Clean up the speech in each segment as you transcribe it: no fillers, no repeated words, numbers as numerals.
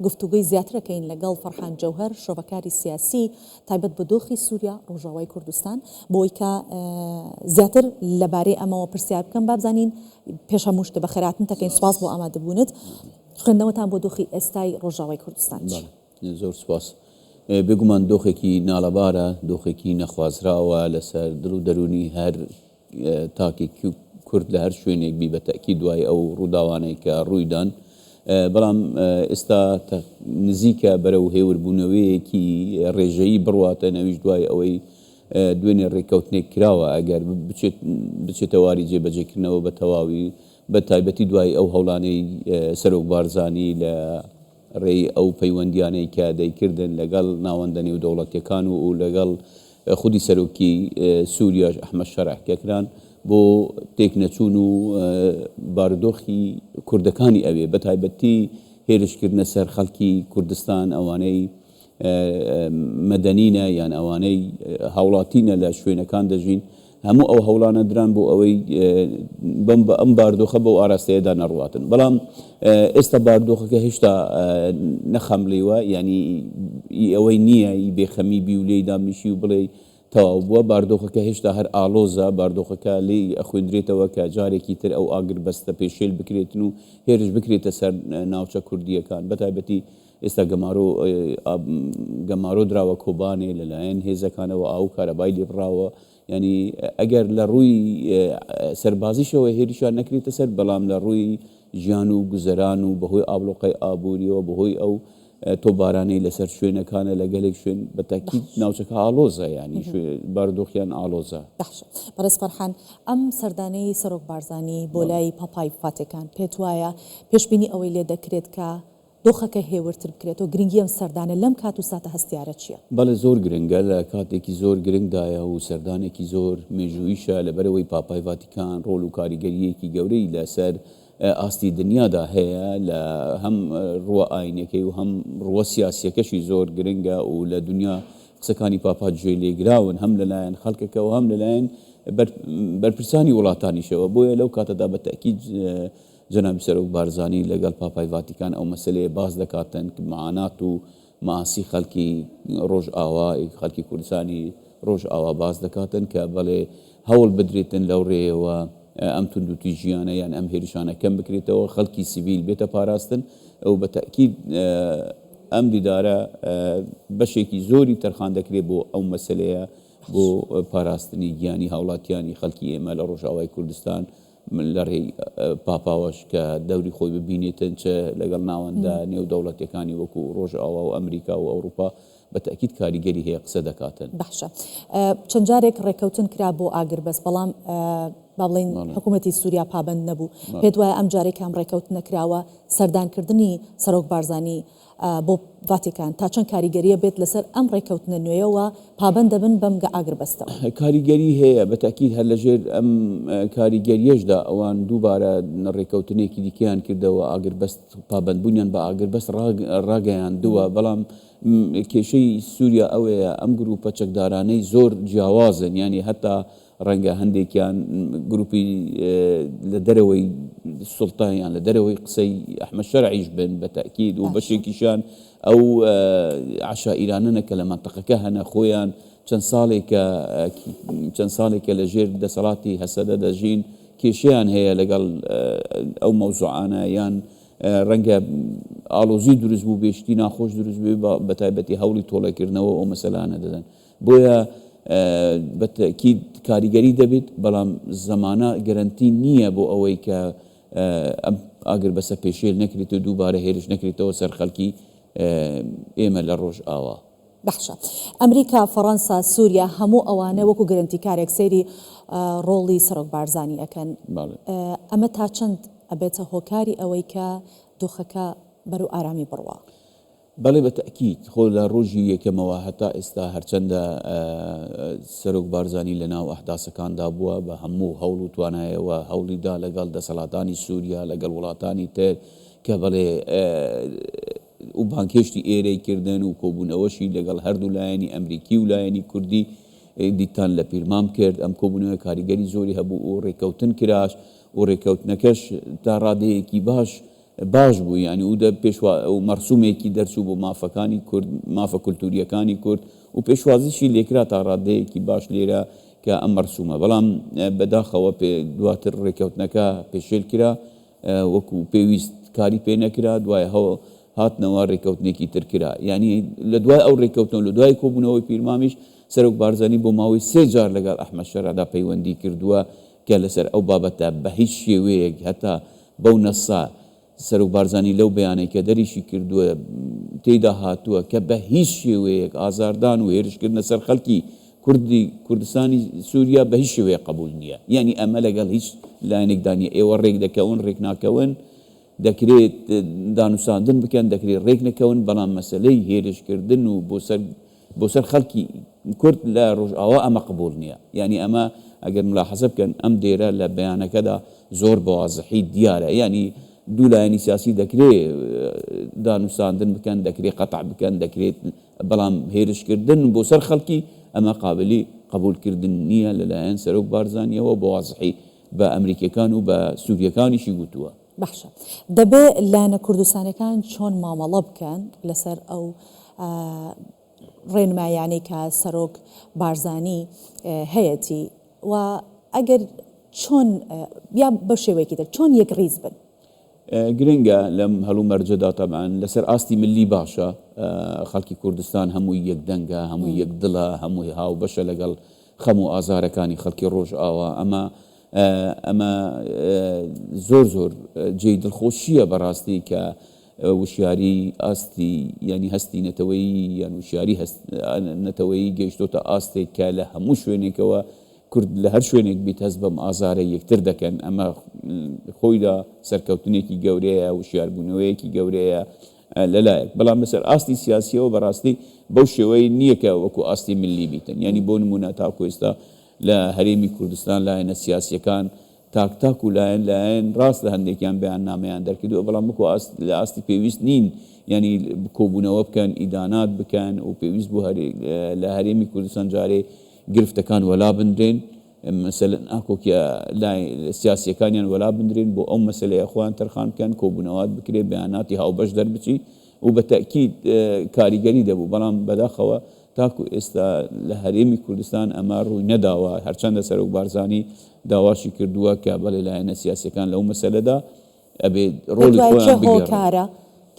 گفتوگوی زیاترەکەین لەگەڵ فەرحان جەوهەر شۆڤەکاری سیاسی تایبەت بە دۆخی سووریا ڕۆژاوای کوردستان بۆی کە زیاتر لەبارەی ئەمەوە پرسیار بکەم بابزانین پێش هەموو شتە بە خێراتن تەکەین سواس بۆ ئامادەبوونت خوێندنەوەتان بۆ دۆخی ئێستای ڕۆژاوای کوردستان زۆر سپاس بێگومان دۆخێکی ناڵەبارە دۆخێکی نەخوازراوە لەسەر دڵ و دەرونی هەر تاکێکی کورد لە هەر شوێنێک بی بە تەکی دوای ئەو ڕووداوانەی کە ڕوویدان بەڵام ئێستا نزیکە بەرەو هێوربوونەوەیەکی ڕێژەیی بڕواتە نەویش دوای ئەوەی دوێنێ ڕێککەوتنێک کراوە ئەگەر بچێتە واری جێبەجێکردنەوە بە تەواوی بە تایبەتی دوای ئەو هەوڵانەی سەرۆک بارزانی لە ڕێی ئەو پەیوەندیانەی کە دەیکردن لەگەڵ ناوەندە نێودەوڵەتیەکان و لەگەڵ خودی سەرۆکی سووریاش ئەحمەد شەرح کەکران بۆ تێک نەچوون و بارودۆخی کوردەکانی ئەوێ بە تایبەتی هێرشکردنە سەر خەڵکی کوردستان ئەوانەی مەدەنینە یان ئەوانەی هاوڵاتینە لە شوێنەکان دەژین هەموو ئەو هەوڵانە دران بۆ ئەوەی ئەم باردۆخە بۆ ئاراستەیەدا نەڕواتن بەڵام ئێستا باردۆخەکە هێشتا نەخەمڵیوە ینی ئەوەی نییە بێخەمی بی و لێی دامنیشی و بڵێ تەواو بووە باردۆخەکە هێشتا هەر ئالۆزە باردۆخەکە لێ ئەخوێندرێتەوە کە جارێکی تر ئەو ئاگر بەستە پێشێل بکرێتن و هێرش بکرێتە سەر ناوچە کوردیەکان بەتایبەتی ئێستا گەمارۆ دراوە کۆبانێ لەلایەن هێزەکانەوە ئاو کارەبای لێبڕاوە ینی ئەگەر لە ڕووی سەربازیشەوە هێریشان نەکرێتە سەر بەڵام لە ڕووی ژیان و گوزەران و بەهۆی ئابلۆقەی ئابوووریەوە بەهۆی ئەو تۆبارانەی لەسەر شوێنەکانە لە گەلێک شوێن بە تاکید ناوچەکە ئالۆزە ینی باردۆخیان ئالۆزە بەڕێز فەرحان ئەم سەردانەی سەرۆک بارزانی بۆ لای پاپای فاتێکان پێت وایە پێشبینی ئەوەی لێ دەکرێت کە دۆخەکە هێورتر بکرێت و گرنگی ئەم سەردانە لەم کات و ساتە هەستیارە چییە؟ بەڵێ زۆر گرنگە لە کاتێکی زۆر گرنگدایە و سەردانێکی زۆر مێژوویشە لەبەرەوەی پاپای ڤاتیکان ڕۆڵ و کاریگەریەکی گەورەی لەسەر ئاستی دنیادا هەیە لە هەم ڕووە ئاینەکەی و هەم ڕووە سیاسیەکەشی زۆر گرنگە و لە دنیا قسەکانی پاپا گوێ لێگراون هەم لەلایەن خەڵکەکەەوە هەم لەلایەن بەرپرسانی وڵاتانیشەوە بۆیە لەو کاتەدا بە تەکید جەنابی سەرۆک بارزانی لەگەڵ پاپای ڤاتیکان ئەو مەسەلەیە باز دەکاتن کە معانات و ماسی خەڵکی ڕۆژئاوا خەڵکی کوردستانی ڕۆژئاوا باز دەکاتن کە بەڵێ هەوڵ بدرێتن لەو ڕێەوە ئەم توندوتی ژیانە یان ئەم هێرشانە کەم بکرێتەوە خەڵکی سیڤیل بێتە پاراستن ئەو بە تەکید ئەم دیدارە بەشێکی زۆری تەرخان دەکرێت بۆ ئەو مەسەلەیە بۆ پاراستنی گیانی هاوڵاتیانی خەڵکی ئێمە لە ڕۆژئاوای کوردستان لە ڕێی پاپاوەش کە دەوری خۆی ببینێتن چه لەگەڵ ناوەندە نێودەوڵەتیەکانی وەکو ڕۆژئاوا و ئەمریکا و ئەوروپا بە تەکید کاریگەری هەیە قسە دەکاتن باشە چەند جارێک ڕێکەوتن کرا بۆ ئاگربەست بەڵام با بڵین حکوومەتی سووریا پابند نەبوو پێت وایە ئەم جارێک هەم ڕێکەوت نەکراوە سەردانکردنی سەرۆک بارزانی بۆ ڤاتیکان تا چەند کاریگەریە بێت لەسەر ئەم ڕێکەوتنە نوێیەوە پابند دەبن بەم ئاگربەستەوە کاریگەری هەیە بە تاکید هەر لەژێر ئەم کاریگەریەشدا ئەوان دووبارە ڕێکەوتنێکی دیکەیان کردەوە ئاگربەست پابندبوونیان بە ئاگربەست ڕاگەیاندووە بەڵام کێشەی سووریا ئەوەیە ئەم گروپە چەکدارانەی زۆر جیاوازن ینی هەتا ڕەنگە هەندێکیان گروپی لە دەرەوەی سوڵتانیان لە دەرەوەی قسەی ئەحمەد شەرعیش بن بە تاکید و بەشێکیشان ئەو عەشائیرانەنە کە لە مەنتەقەکە هەنە خۆیان چەند ساڵێکە لە ژێر دەسەڵاتی هەسەدە دەژین کێشەیان هەیە لەگەڵ ئەو مەوزوعانە یان ڕەنگە ئالۆزی دروست بوو بێشتی ناخۆش دروست بێ بە تایبەتی هەوڵی تۆڵەکردنەوە ئەو مەسەلانە دەدەن بۆیە بە تەکید کاریگەری دەبێت بەڵام زەمانە گەرەنتی نییە بۆ ئەوەی کە ئاگربەسە پێشێل نەکرێت و دووبارە هێرش نەکرێتەوە سەر خەڵکی ئێمە لە ڕۆژئاوا بەخشە ئەمریکا فەڕەنسا سووریا هەموو ئەوانە وەکو گەرەنتیکارێک سەیری ڕۆڵی سەرۆک بارزانی ئەکەن ئەمە تا چەند ئەبێتە هۆکاری ئەوەی کە دۆخەکە بەرەو ئارامی بڕوە بەڵێ بە تەکید خۆ لە ڕۆژی یەکەمەوە هەتا ئێستا هەرچەندە سەرۆک بارزانی لە ناو ئەحداسەکاندا بووە بە هەموو هەوڵ و توانایەوە هەوڵیدا لەگەڵ دەسەڵاتانی سووریا لەگەڵ وڵاتانی تر کە بەڵێ و بانکێشتی ئێرەی کردن و کۆبوونەوەشی لەگەڵ هەردوو لایەنی ئەمریکی و لایەنی کوردی دیتان لە پیرمام کرد ئەم کۆبوونەوە کاریگەری زۆری هەبوو و ڕێکەوتن کراش و ڕێکەوتنەکەش تا ڕادەیەکی باش باش بوو ینی و و مەرسومێکی دەرچوو بۆ مافەکانی کورد مافە کولتوریەکانی کورد و پێشوازیشی لێکرا تا ڕادەیەکی باش لێرە کە ئەم مەرسومە بەڵام بەداخەوە دواتر ڕێکەوتنەکە پێشێل کرا وەکو پێویست کاری پێ نەکرا دوای هاتنەوە ڕێکەوتنێکی تر کرا ینی لە دوای ئەو ڕێکەوتنەوە لە دوای کۆبوونەوەی پیرمامیش سەرۆک بارزانی بۆ ماوەی 3 جار لەگەڵ ئەحمەد شەرەدا پەیوەندی کردووە کە لەسەر ئەو بابەتە بە هیچ شێوەیەک هەتا بەو نەسا سەرۆک بارزانی لەو بەیانەی کە دەریشی کردووە تێیدا هاتووە کە بە هیچ شێوەیەک ئازاردان و هێرشکردنە سەر خەڵکی کوردستانی سووریا بە هیچ شێوەیە قبول نییە یعنی ئەمە لەگەڵ هیچ لایەنێکدانی ئێوە ڕێک دەکەون ڕێک ناکەون دەکرێت دانوساندن بکەن دەکرێت ڕێک نەکەون بەڵام مەسلەی هێرشکردن و بۆ سەر خەڵکی کورد لە ڕۆژئاوا ئەمە قبول نییە یعنی ئەمە ئەگەر ملاحەزە بکەن ئەم دێرە لە بەیانەکەدا زۆر بەوازحی دیارە ینی دوو لایەنی سیاسی دەکرێت دانوساندن بکەن دەکرێت قەتع بکەن دەکرێت بەڵام هێرشکردن بۆ سەر خەڵکی ئەمە قابلی قبولکردن نییە لەلایەن سەرۆک بارزانیەوە بەوازحی بە ئەمریکەکان و بە سووریەکانیشی گوتووە باشە دەبێ لایەنە کوردستانەکان چۆن مامەڵە بکەن لەسەر ئەو ڕێنمایانەی کە سەرۆک بارزانی هەیەی و ئەگەر چۆن یا بە شێوەیەکی تر چۆن یەک ڕیز بن گرنگە لەم هەڵوو مەرجەدا تەبعاً لەسەر ئاستی ملی باشە خەڵکی کوردستان هەمووی یەک دەنگە هەمووی یەک دڵە هەمووی هاو بەشە لەگەڵ خەم و ئازارەکانی خەڵکی ڕۆژئاوا ئەمە زۆر جێی دڵخۆشیە بەڕاستی کە وشیاری ئاستی ینی هەستی نەتەوەی یان وشیاری نەتەوەی گەیشتۆتە ئاستێک کە لە هەموو شوێنێکەوە کورد لە هەر شوێنێک بیت هەست بەم ئازارە یەکتر دەکەن ئەمە خۆیدا سەرکەوتنێکی گەورەیە وشیاربوونەوەیەکی گەورەیە لەلایەک بەڵام بەسەر ئاستی سیاسیەوە بەڕاستی بەو شێوەی نییە کە وەکو ئاستی ملی بیتن ینی بۆ نمونە تاکو ئێستا لە هەرێمی کوردستان لایەنە سیاسیەکان تاک و لایەن ڕاست لە هەندێکیان بەیان نامەیان دەرکردووە بەڵام وەکو لە ئاستی پێویست نین ینی کۆبوونەوە بکەن ئیدانات بکەن و پێویست بوو لە هەرێمی کوردستان جارێ گرفتەکان وەلا بندرێن مەسەلەن ئاکۆکە لای سیاسیەکانیان وەلا بندرێن بۆ ئەو مەسەلەیە خۆیان تەرخان بکەن کۆبوونەوات بکرێت بەیاناتی هاوبەش دەربچی و بە تەکید کاریگەری دەبوو بەڵام بەداخەوە تاکو ئێستا لە هەرێمی کوردستان ئەمە ڕووی نەداوە هەرچەندە سەرۆک بارزانی داواشی کردووە کە بەڵێ لایەنە سیاسیەکان لەو مەسەلەدا ئەبێت ڕۆڵی خۆیان بگێڕن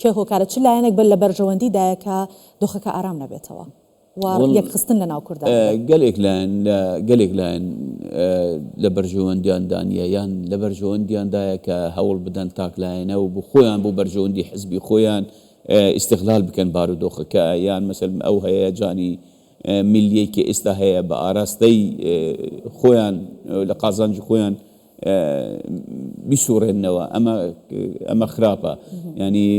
کێ هۆکارە چ لایەنێک بل لە بەرژەوەندیدایە کە دۆخەکە ئارام نەبێتەوە یەک خستن لە ناو کوردان گەلێک لایەن لە بەرژەوەندیاندانیە یان لە بەرژەوەندیاندایە کە هەوڵ بدەن تاک لایەنە و بۆ خۆیان بۆ بەرژەوەندی حزبی خۆیان استقلال بکەن بارودۆخەکە یان مەسەل ئەو هەیە جانی ملیەیەکی ئێستا هەیە بە ئاراستەی خۆیان لە قازانجی خۆیان بیسوڕێنەوە ئەمە خراپە ینی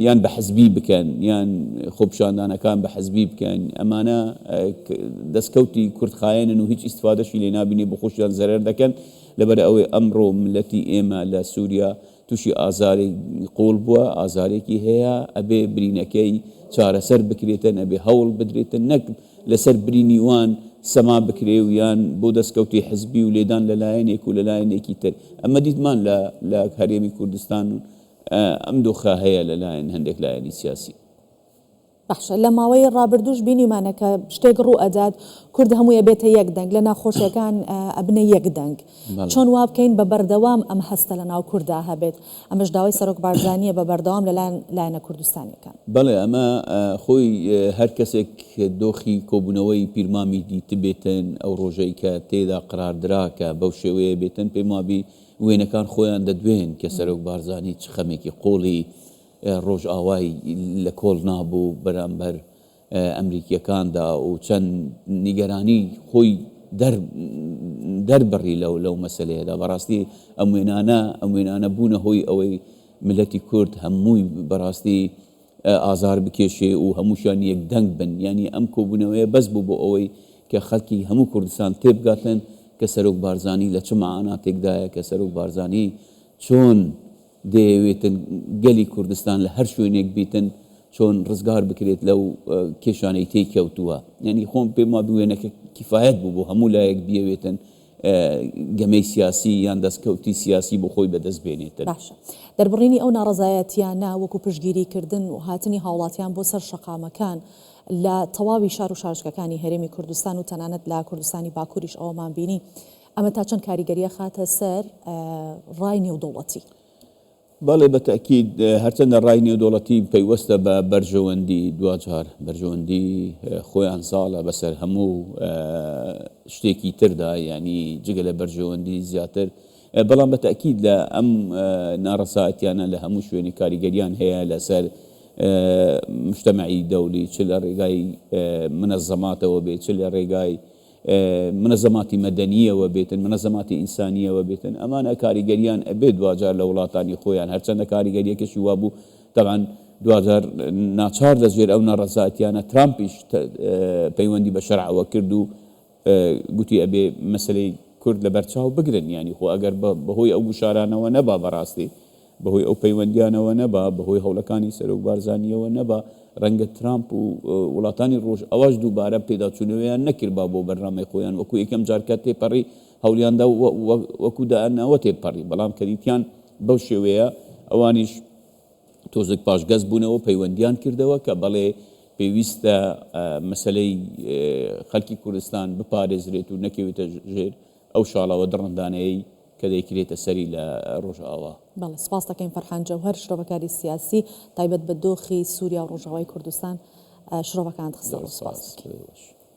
یان بە حزبی بکەن یان خۆپشاندانەکان بە حزبی بکەن ئەمانە دەستکەوتی کوردخایەنن و هیچ ئیسفادەشی لێ نابینی بە خۆشیان زەرەر دەکەن لەبەر ئەوەی ئەمڕۆ ملەتی ئێمە لە سووریا تووشی ئازارێک قۆڵ بووە ئازارێکی هەیە ئەبێ برینەکەی چارەسەر بکرێتە نەبێ هەوڵ بدرێتە نەک لەسەر برینی وان سەما بکرێ و یان بۆ دەستکەوتی حزبی و لێدان لەلایەنێک و لەلایەنێکی تر ئەمە دیتمان لە هەرێمی کوردستان ئەم دۆخە هەیە لەلایەن هەندێک لایەنی سیاسی باشە لە ماوەی ڕابردوش بینیمانە کە شتێک ڕوو ئەدات کورد هەموویە بێتە یەک دەنگ لە ناخۆشیەکان ئەبنە یەک دەنگ چۆن وا بکەین بە بەردەوام ئەم هەستە لە ناو کووردا هەبێت ئەمەش داوای سەرۆک بارزانیە بە بەردەوام لەلایەنە کوردستانیەکان بەڵێ ئەمە خۆی هەر کەسێک دۆخی کۆبوونەوەی پیرمامی دیت بێتن ئەو ڕۆژەی کە تێدا قراردراکە بەو شێوەیە بێتن پێم وابی وێنەکان خۆیان دەدوێن کە سەرۆک بارزانی چ خەمێکی قۆڵی ڕۆژئاوای لە کۆڵ نابوو بەرامبەر ئەمریکیەکاندا و چەند نیگەرانی خۆی دەربڕی لەو مەسەلەیەدا بەڕاستی ئەم وێنانە بوونە هۆی ئەوەی ملەتی کورد هەمووی بەڕاستی ئازار بکێشێ و هەمووشان یەک دەنگ بن ینی ئەم کۆبوونەوەیە بەس بوو بۆ ئەوەی کە خەڵکی هەموو کوردستان تێبگاتن کە سەرۆک بارزانی لە چ مەعاناتێکدایە کە سەرۆک بارزانی چۆن دەیەوێتن گەلی کوردستان لە هەر شوێنێک بیتن چۆن ڕزگار بکرێت لەو کێشانەی تێی کەوتووە یعنی خۆم پێم وا بوێنەکە کیفایەت بوو بۆ هەموو لایەک بیەوێتن گەمەی سیاسی یان دەستکەوتی سیاسی بۆ خۆی بەدەست بێنێتن. باشە دەربڕینی ئەو ناڕزایەتیانە وەکو پشتگیریکردن و هاتنی هاوڵاتیان بۆ سەر شەقامەکان لە تەواوی شار و شارچکەکانی هەرێمی کوردستان و تەنانەت لە کوردستانی باکووریش ئەوەمان بینی ئەمە تا چەند کاریگەریە خاتە سەر ڕای نێودەوڵەتی. بەڵێ بەتەکید هەرچەندە ڕای نێودەوڵەتی پەیوەستە بە بەرژەوەندی دوجار بەرژەوەندی خۆیان ساڵە بەسەر هەموو شتێکی تردا ینی جگە لە بەرژەوەندی زیاتر بەڵام بەتەکید لە ئەم ناڕەسایەتیانە لە هەموو شوێنی کاریگەریان هەیە لەسەر مجتەمەعی دەولی چ لە ڕێگای منەزەماتەوە بێت چ لە ڕێگای منەزەماتی مەدەنیەوە بێتن منەزەماتی ئینسانیەوە بێتن ئەمانە کاریگەریان ئەبێت دوجار لە وڵاتانی خۆیان هەرچەندە کاریگەریەکەشی وابوو طبعاً دوجار ناچار لەژێر ئەو ناڕەزایەتیانە ترامپیش پەیوەندی بە شەرعەوە کرد و گوتی ئەبێ مەسەلەی کورد لە بەرچاو بگرن ینی خۆ ئەگەر بەهۆی ئەو گوشارانەوە نەبا بەڕاستی بەهۆی ئەو پەیوەندیانەوە نەبا بەهۆی هەوڵەکانی سەرۆک بارزانیەوە نەبا ڕەنگە ترامپ و وڵاتانی ڕۆژ ئەوەش دووبارە پێداچوونەوەیان نەکرد بۆ بەرنامەی خۆیان وەکو یەکەم جارکە تێپەڕی هەوڵیاندا وەکو داەنەوە تێپەڕی بەڵام کەریتیان بەو شێوەیە ئەوانیش تۆزێک پاشگەز بوونەوە پەیوەندیان کردەوە کە بەڵێ پێویستە مەسەلەی خەڵکی کوردستان بپارێزرێت و نەکەوێتە ژێر ئەو شاڵەوە دڕندانەیەی کە دەیکرێتە سەری لە ڕۆژئاوا. بەڵێ سپاس دەکەین فەرحان جەوهەر شرۆڤەکاری سیاسی تایبەت بە دۆخی سووریا و ڕۆژاوای کوردستان شرۆڤەکان خستەوە. سپاس.